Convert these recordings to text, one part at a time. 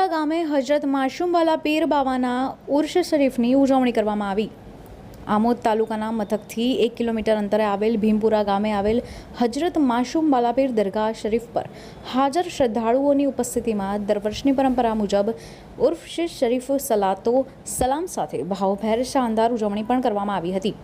ભીમપુરા ગામે હજરત માશુમવાલા પીર બાવાના ઉર્ષ શરીફની ઉજવણી કરવામાં આવી। આમોદ તાલુકાના મથકથી 1 કિલોમીટર અંતરે આવેલ ભીમપુરા ગામે આવેલ હજરત માશુમવાલા પીર દરગાહ શરીફ પર હાજર શ્રદ્ધાળુઓની ઉપસ્થિતિમાં દર વર્ષની પરંપરા મુજબ ઉર્ફ શરીફ સલાતો સલામ સાથે ભાવભેર શાનદાર ઉજવણી પણ કરવામાં આવી હતી।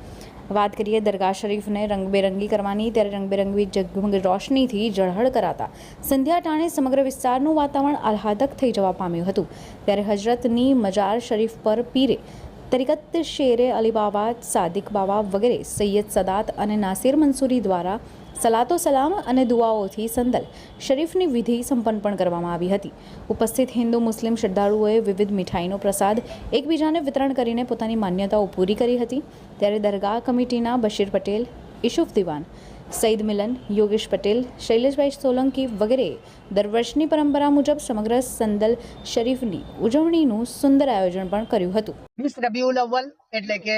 વાત કરીએ દરગાહ શરીફને રંગબેરંગી કરવાની, ત્યારે રંગબેરંગી જગમગ રોશનીથી ઝળહળ કરાતા સંધ્યા ટાણે સમગ્ર વિસ્તારનું વાતાવરણ આહ્લાદક થઈ જવા પામ્યું હતું। ત્યારે હજરતની મજાર શરીફ પર પીરે તરીકત શેરે અલી બાબા, સાદિક બાબા વગેરે સૈયદ સદાત અને નાસિર મંસૂરી દ્વારા સલાતો સલામ અને દુઆઓથી સંદલ શરીફની વિધિ સંપન્ન પણ કરવામાં આવી હતી। ઉપસ્થિત હિન્દુ મુસ્લિમ શ્રદ્ધાળુઓએ વિવિધ મીઠાઈનો પ્રસાદ એકબીજાને વિતરણ કરીને પોતાની માન્યતાઓ પૂરી કરી હતી। ત્યારે દરગાહ કમિટીના બશીર પટેલ, ઇશુફ દિવાન, સઈદ મિલન, યોગેશ પટેલ, શૈલેષભાઈ સોલંકી વગેરે દર વર્ષની પરંપરા મુજબ સમગ્ર સંદલ શરીફની ઉજવણીનું સુંદર આયોજન પણ કર્યું હતું। 20 રબીઉલ અવ્વલ એટલે કે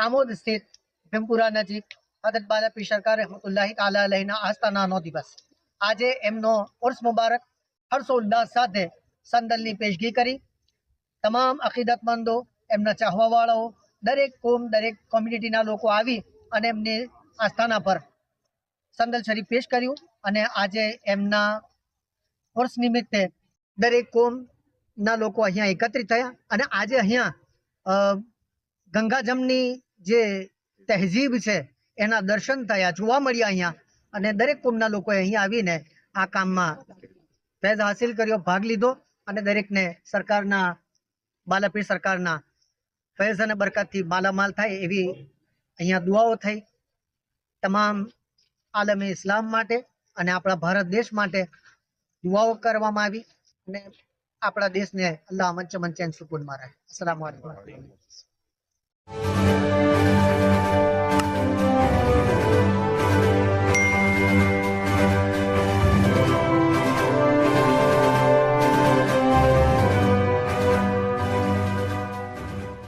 આમોદ સ્થિત ભીમપુરા નજીક હજરત બાલા પીર સરકાર રહેમતુલ્લાહી તાલા અલૈહિના આસ્થાનાનો દિવસ। આજે એમનો ઉર્સ મુબારક હર્ષોલ્લાસ સાથે સંદલની પેશગી કરી તમામ અકીદતમંદો, એમના ચાહવાવાળાઓ, દરેક કોમ, દરેક કોમ્યુનિટીના લોકો આવી અને એમની આસ્થાના પર સંદલ શરીફ પેશ કર્યું। અને આજે એમના ઉર્સ નિમિત્તે દરેક કોમના લોકો અહીંયા એકત્રિત થયા અને આજે અહીંયા ગંગાજમની જે તહેજીબ છે એના દર્શન થયા, જોવા મળ્યા અહીંયા। અને દરેક કોમના લોકોએ અહીંયા આવીને આ કામમાં ફૈઝ હાસિલ કર્યો, ભાગ લીધો અને દરેકને સરકારના બાલાપીર સરકારના ફૈઝ અને બરકતથી માલામાલ થાય એવી અહીંયા દુઆઓ થઈ। તમામ આલમે ઇસ્લામ માટે અને આપણા ભારત દેશ માટે દુઆઓ કરવામાં આવી અને આપણા દેશને અલ્લાહ અમન ચમન ચેન સુકૂનમાં રહે। અસ્સલામુ અલૈકુમ।